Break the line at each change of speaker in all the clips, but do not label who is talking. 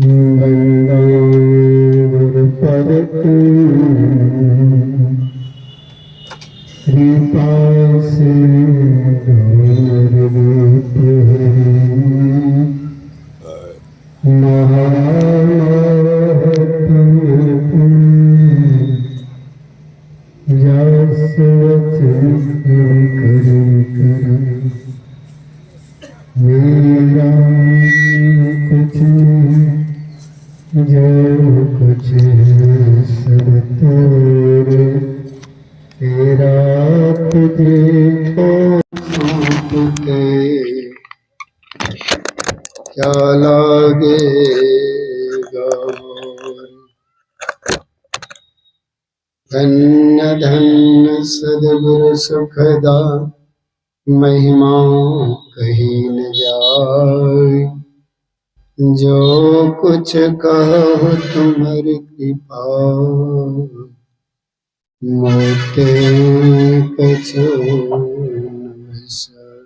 मेरा कुछ जो कुछ सब तेरे, तेरा तुझे को सौंप के क्या लागेगा। धन्य धन्य सद्गुरु सुखदा, महिमा कहीं न जाए। जो कुछ कहो तुम्हारी कृपा, मोटे कछु न सहे।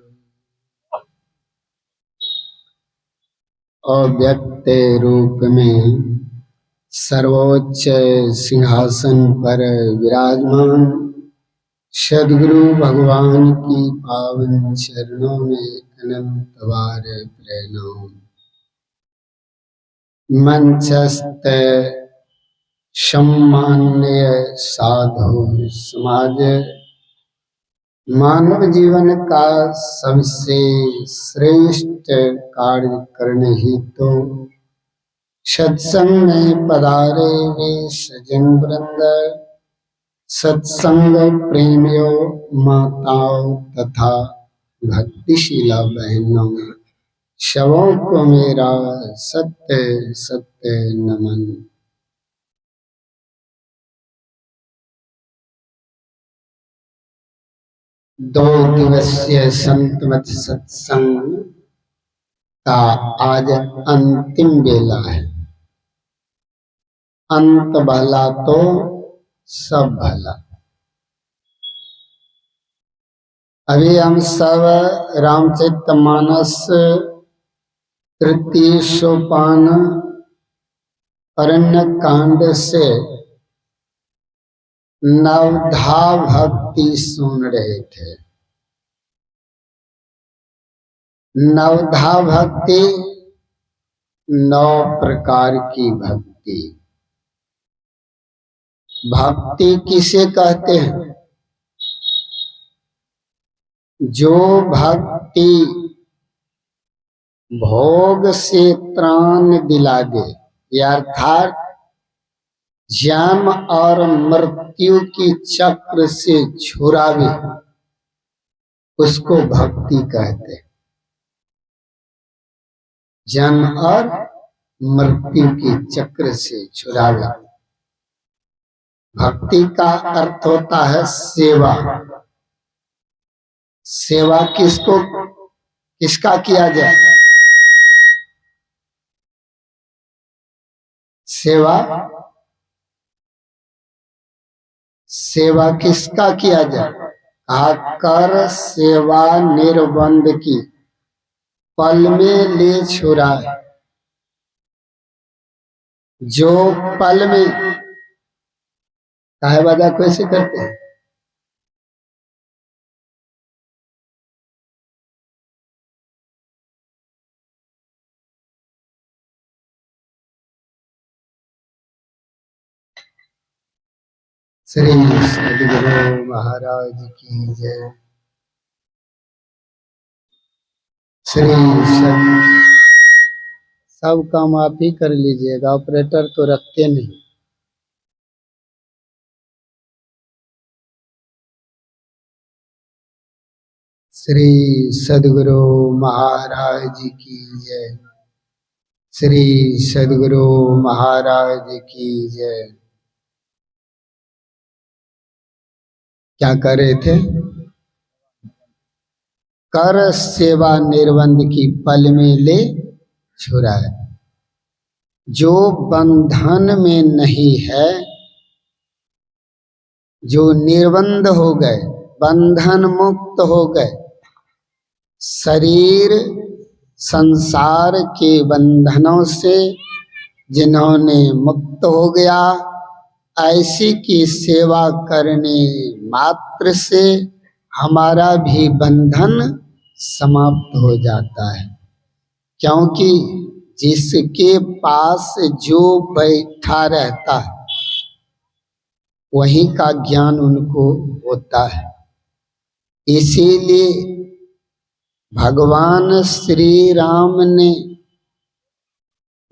अव्यक्त रूप में सर्वोच्च सिंहासन पर विराजमान सद्गुरु भगवान की पावन चरणों में अनंत बार प्रणाम। मंचस्थ सम्मान्य साधु समाज, मानव जीवन का सबसे श्रेष्ठ कार्य करने हेतु सत्संग में पधारे वे सज्जन वृंद, सत्संग प्रेमियों, माताओं तथा भक्तिशीला बहनों, सबों को मेरा सत्य सत्य नमन। दो दिवसीय संतमत सत्संग का आज अंतिम बेला है। अंत भला तो सब भला। अभी हम सब रामचरितमानस तृतीय सोपान अरण्य कांड से नवधा भक्ति सुन रहे थे। नवधा भक्ति 9 प्रकार की भक्ति। भक्ति किसे कहते हैं? जो भक्ति भोग से त्राण दिला दे, अर्थात जन्म और मृत्यु की चक्र से छुड़ावे, उसको भक्ति कहते हैं। जन्म और मृत्यु के चक्र से छुड़ावे। भक्ति का अर्थ होता है सेवा। सेवा किसका किया जाए? सेवा किसका किया जाए? आकर सेवा निर्बंध की पल में ले छुड़ाए। जो पल में काहे वादा कैसे करते हैं? श्री सद्गुरु महाराज की जय। श्री सब काम आप ही कर लीजिएगा, ऑपरेटर तो रखते नहीं। श्री सद्गुरु महाराज की जय। श्री सद्गुरु महाराज की जय। क्या कर रहे थे? कर सेवा निर्बंध की पल में ले छुड़ाए। जो बंधन में नहीं है, जो निर्बंध हो गए, बंधन मुक्त हो गए, शरीर संसार के बंधनों से जिन्होंने मुक्त हो गया, ऐसी की सेवा करने मात्र से हमारा भी बंधन समाप्त हो जाता है। क्योंकि जिसके पास जो बैठा रहता है वही का ज्ञान उनको होता है। इसीलिए भगवान श्री राम ने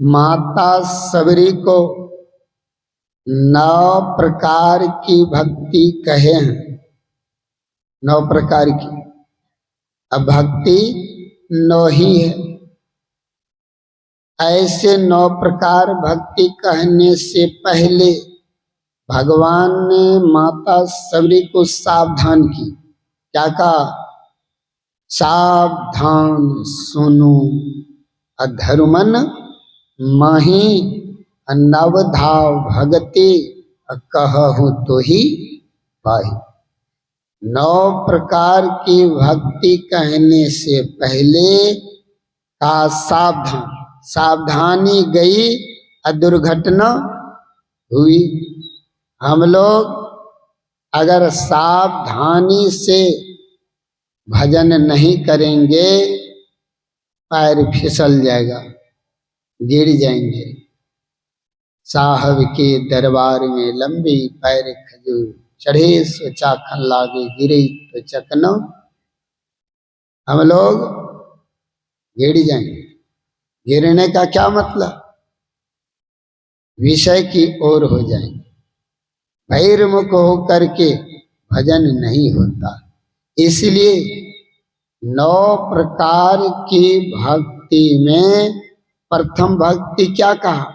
माता सबरी को 9 प्रकार की भक्ति कहे हैं। 9 प्रकार की। अब भक्ति 9 ही है। ऐसे 9 प्रकार भक्ति कहने से पहले भगवान ने माता सबरी को सावधान की। क्या कहा? सावधान सुनो, अधर्मन माही नवधाव भगते कहहु तो ही पाही। 9 प्रकार की भक्ति कहने से पहले का सावधान, सावधानी गई और दुर्घटना हुई। हम लोग अगर सावधानी से भजन नहीं करेंगे, पैर फिसल जाएगा, गिर जाएंगे। साहब के दरबार में लंबी पैर खजूर, चढ़े सो चाखन लागे, गिरे तो चकना। हम लोग गिर जाएंगे। गिरने का क्या मतलब? विषय की ओर हो जाएंगे। बहिर्मुख होकर के भजन नहीं होता। इसलिए 9 प्रकार की भक्ति में प्रथम भक्ति क्या कहा?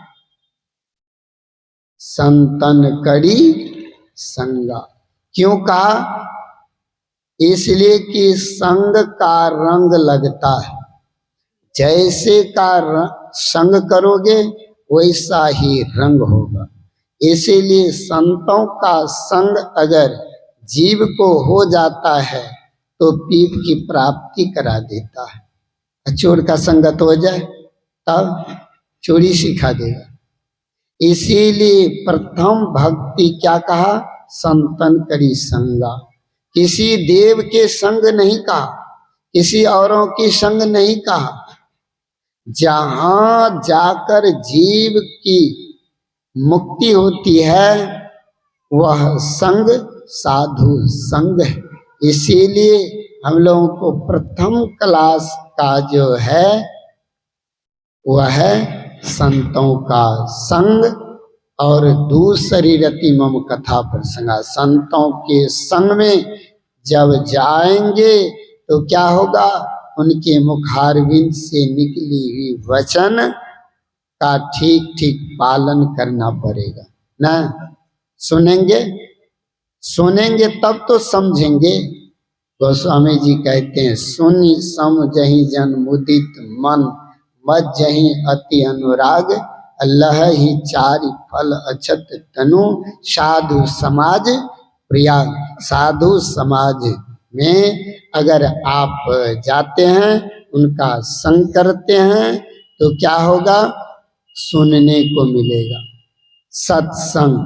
संतन कड़ी संगा। क्यों कहा? इसलिए कि संग का रंग लगता है। जैसे का संग करोगे वैसा ही रंग होगा। इसीलिए संतों का संग अगर जीव को हो जाता है तो पीप की प्राप्ति करा देता है। चोर का संगत हो जाए तब चोरी सिखा देगा। इसीलिए प्रथम भक्ति क्या कहा? संतन करी संगा। किसी देव के संग नहीं कहा, किसी औरों की संग नहीं कहा। जहां जाकर जीव की मुक्ति होती है वह संग साधु संग है। इसीलिए हम लोगों को प्रथम क्लास का जो है वह है संतों का संग। और दूसरी रति मम कथा प्रसंगा। संतों के संग में जब जाएंगे तो क्या होगा? उनके मुखारविंद से निकली हुई वचन का ठीक ठीक पालन करना पड़ेगा ना। सुनेंगे, सुनेंगे तब तो समझेंगे। गोस्वामी जी कहते हैं, सुनी समझहि जन मुदित मन, मज्जहि अति अनुराग, अल्लाह ही चारि फल अछत तनु, साधु समाज प्रियाग। साधु समाज में अगर आप जाते हैं, उनका संग करते हैं तो क्या होगा? सुनने को मिलेगा सत्संग,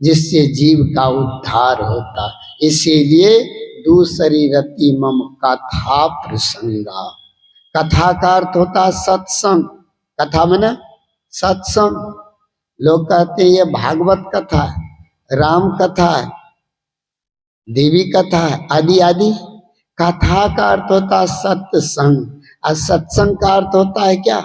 जिससे जीव का उद्धार होता। इसीलिए दूसरी रति मम कथा प्रसंगा। कथा का अर्थ होता है सत्संग। कथा माने सत्संग। लोग कहते हैं ये भागवत कथा है, राम कथा है, देवी कथा है, आदि आदि। कथा का अर्थ होता है सत्संग। और सत्संग का अर्थ होता है क्या?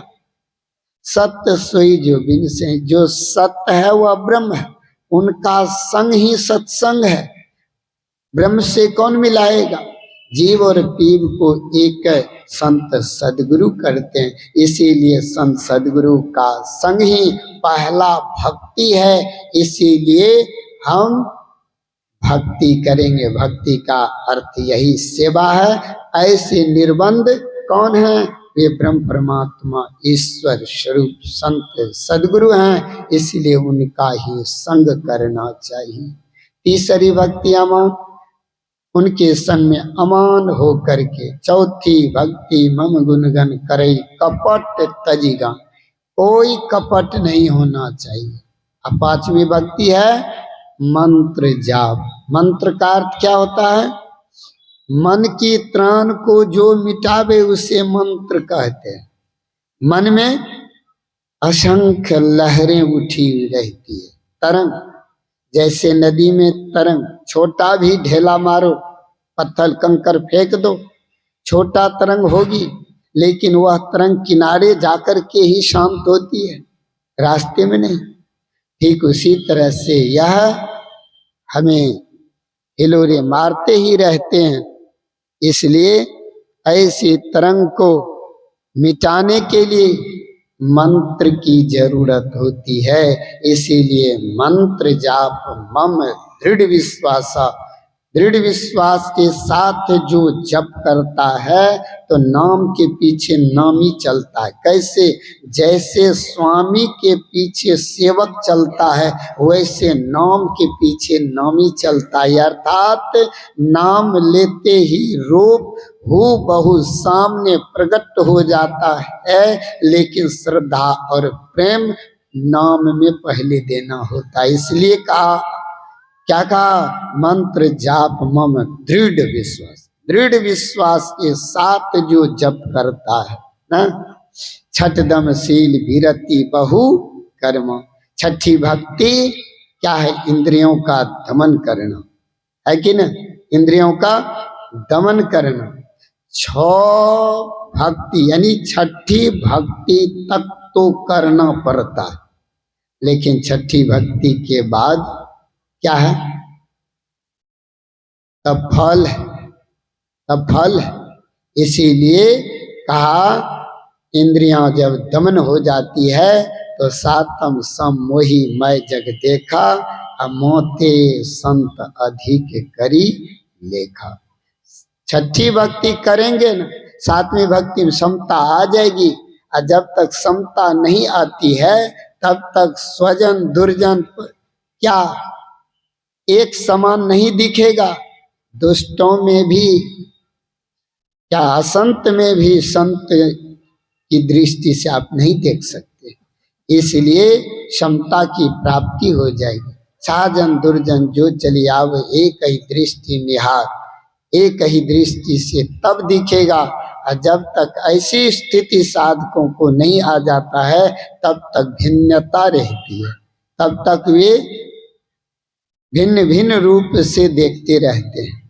सत्य सोई जो बिन से। जो सत्य है वह ब्रह्म है, उनका संग ही सत्संग है। ब्रह्म से कौन मिलाएगा? जीव और पीव को एक संत सदगुरु करते हैं। इसीलिए संत सदगुरु का संग ही पहला भक्ति है। इसीलिए हम भक्ति करेंगे। भक्ति का अर्थ यही सेवा है। ऐसे निर्बंध कौन है? वे ब्रह्म परमात्मा ईश्वर स्वरूप संत सदगुरु हैं। इसलिए उनका ही संग करना चाहिए। तीसरी भक्ति अमान, उनके संग में अमान हो करके। चौथी भक्ति मम गुणगन करई कपट तजिगा। कोई कपट नहीं होना चाहिए। अब पांचवी भक्ति है मंत्र जाप। मंत्र का अर्थ क्या होता है? मन की त्राण को जो मिटावे उसे मंत्र कहते हैं। मन में असंख्य लहरें उठी रहती है, तरंग, जैसे नदी में तरंग, छोटा भी ढेला मारो, पत्थर कंकर फेंक दो, छोटा तरंग होगी, लेकिन वह तरंग किनारे जाकर के ही शांत होती है, रास्ते में नहीं। ठीक उसी तरह से यह हमें हिलोरे मारते ही रहते हैं। इसलिए ऐसी तरंग को मिटाने के लिए मंत्र की जरूरत होती है। इसीलिए मंत्र जाप मम दृढ़ विश्वासा, दृढ़ विश्वास के साथ जो जप करता है तो नाम के पीछे नामी चलता है। कैसे? जैसे स्वामी के पीछे सेवक चलता है वैसे नाम के पीछे नामी चलता है। अर्थात नाम लेते ही रूप हूबहू सामने प्रकट हो जाता है, लेकिन श्रद्धा और प्रेम नाम में पहले देना होता है। इसलिए कहा, क्या कहा? मंत्र जाप मम दृढ़ विश्वास, दृढ़ विश्वास के साथ जो जप करता है ना। छठ दम शील विरति बहु कर्म। छठी भक्ति क्या है? इंद्रियों का दमन करना है कि ना, इंद्रियों का दमन करना। भक्ति यानी छठी भक्ति तक तो करना पड़ता है, लेकिन छठी भक्ति के बाद क्या है? तब फल है, तब फल है। इसीलिए कहा इंद्रियां जब दमन हो जाती है तो सातम सम मोहि मैं जग देखा, अमोते संत अधिक करी लेखा। छठी भक्ति करेंगे ना, सातवीं भक्ति में समता आ जाएगी। और जब तक समता नहीं आती है तब तक स्वजन दुर्जन क्या एक समान नहीं दिखेगा। दुष्टों में भी क्या, असंत में भी संत की दृष्टि से आप नहीं देख सकते। इसलिए क्षमता की प्राप्ति हो जाएगी। साजन दुर्जन जो चली आव एक ही दृष्टि निहार, एक ही दृष्टि से तब दिखेगा। और जब तक ऐसी स्थिति साधकों को नहीं आ जाता है तब तक भिन्नता रहती है, तब तक वे भिन्न भिन्न रूप से देखते रहते हैं।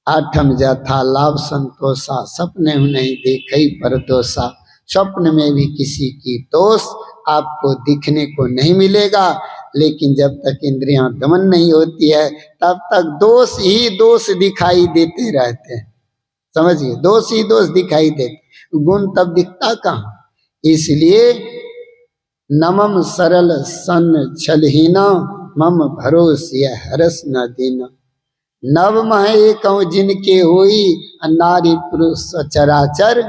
आठम जथा लाभ संतोषा, सपने नहीं देखे पर दोषा। स्वप्न में भी किसी की दोष आपको दिखने को नहीं मिलेगा, लेकिन जब तक इंद्रियां दमन नहीं होती है तब तक दोष ही दोष दिखाई देते रहते हैं। समझिए, दोष ही दोष दिखाई देते, गुण तब दिखता कहाँ। इसलिए नमम सरल सन छलहीना, मम भरोसे हरस न देना। नव मह एक जिनके होई, नारी पुरुष चराचर।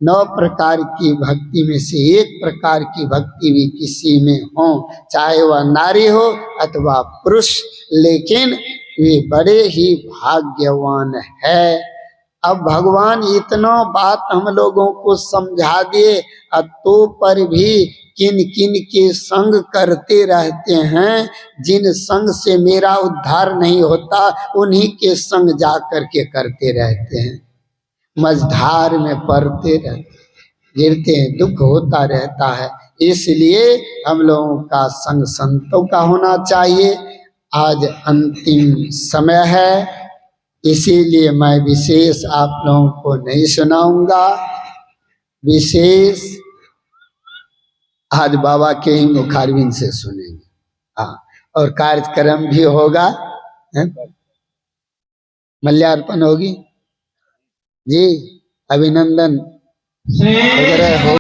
9 प्रकार की भक्ति में से एक प्रकार की भक्ति भी किसी में हो, चाहे वह नारी हो अथवा पुरुष, लेकिन वे बड़े ही भाग्यवान है। अब भगवान इतना बात हम लोगों को समझा दिए, तो पर भी किन किन के संग करते रहते हैं। जिन संग से मेरा उद्धार नहीं होता उन्हीं के संग जा करके करते रहते हैं। मझधार में पड़ते रहते, गिरते हैं, दुख होता रहता है। इसलिए हम लोगों का संग संतों का होना चाहिए। आज अंतिम समय है, इसीलिए मैं विशेष आप लोगों को नहीं सुनाऊंगा। विशेष आज बाबा के ही मुखारबिंद से सुनेंगे। हाँ, और कार्यक्रम भी होगा, मल्यार्पण होगी जी, अभिनंदन वगैरह हो।